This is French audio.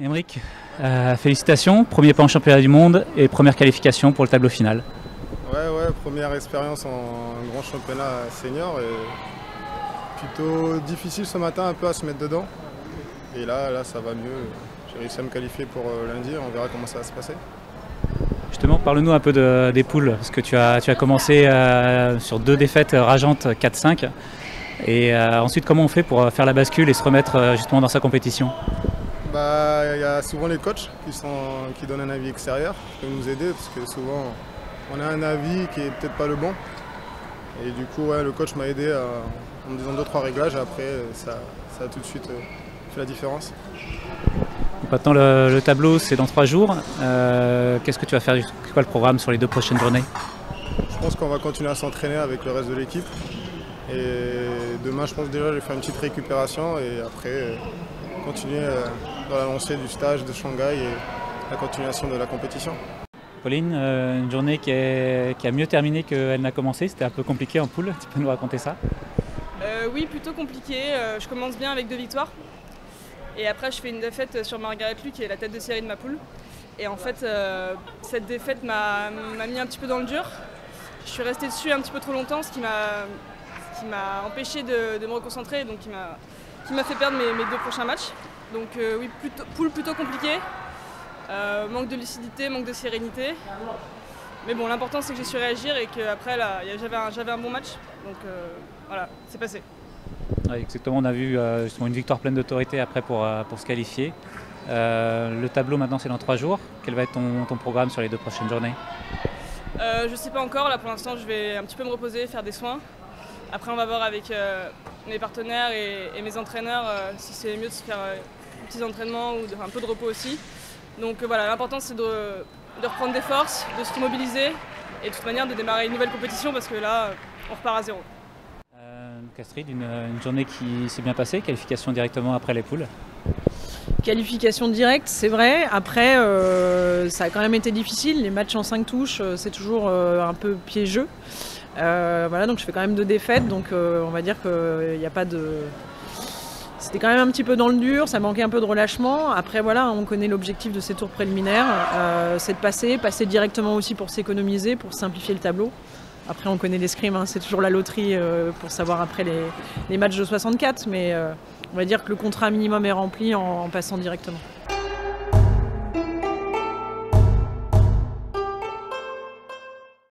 Aymeric, félicitations, premier pas en championnat du monde et première qualification pour le tableau final. Ouais, première expérience en grand championnat senior et plutôt difficile ce matin un peu à se mettre dedans. Et là ça va mieux, j'ai réussi à me qualifier pour lundi, on verra comment ça va se passer. Justement, parle-nous un peu des poules, parce que tu as commencé sur 2 défaites rageantes 4-5. Et ensuite, comment on fait pour faire la bascule et se remettre justement dans sa compétition? Il y a souvent les coachs qui donnent un avis extérieur, qui peuvent nous aider, parce que souvent on a un avis qui est peut-être pas le bon. Et du coup, le coach m'a aidé en me disant 2-3 réglages, et après ça a tout de suite fait la différence. Maintenant, le tableau, c'est dans 3 jours. Qu'est-ce que tu vas faire? C'est quoi le programme sur les 2 prochaines journées? Je pense qu'on va continuer à s'entraîner avec le reste de l'équipe. Et demain, je pense déjà je vais faire une petite récupération et après continuer dans la lancée du stage de Shanghai et la continuation de la compétition. Pauline, une journée qui a mieux terminé qu'elle n'a commencé. C'était un peu compliqué en poule. Tu peux nous raconter ça? Oui, plutôt compliqué. Je commence bien avec 2 victoires. Et après, je fais une défaite sur Margaret Lui, qui est la tête de série de ma poule. Et en fait, cette défaite m'a mis un petit peu dans le dur. Je suis restée dessus un petit peu trop longtemps, ce qui m'a empêché de me reconcentrer, donc qui m'a fait perdre mes 2 prochains matchs. Donc oui, poule plutôt compliquée. Manque de lucidité, manque de sérénité. Mais bon, l'important c'est que j'ai su réagir et qu'après, j'avais un bon match. Donc voilà, c'est passé. Ouais, exactement, on a vu justement une victoire pleine d'autorité après pour se qualifier. Le tableau maintenant c'est dans 3 jours. Quel va être ton programme sur les 2 prochaines journées? Je ne sais pas encore, là pour l'instant je vais un petit peu me reposer, faire des soins. Après on va voir avec mes partenaires et mes entraîneurs si c'est mieux de se faire des petits entraînements ou un peu de repos aussi. Donc voilà, l'important c'est de reprendre des forces, de se remobiliser et de toute manière de démarrer une nouvelle compétition parce que là on repart à zéro. Castrid, une journée qui s'est bien passée, qualification directement après les poules. Qualification directe, c'est vrai. Après, ça a quand même été difficile. Les matchs en 5 touches, c'est toujours un peu piégeux. Voilà, donc je fais quand même 2 défaites. Donc on va dire qu'il n'y a pas de... C'était quand même un petit peu dans le dur, ça manquait un peu de relâchement. Après, voilà, on connaît l'objectif de ces tours préliminaires. C'est de passer directement aussi pour s'économiser, pour simplifier le tableau. Après, on connaît l'escrime, hein, c'est toujours la loterie pour savoir après les matchs de 64. Mais on va dire que le contrat minimum est rempli en passant directement.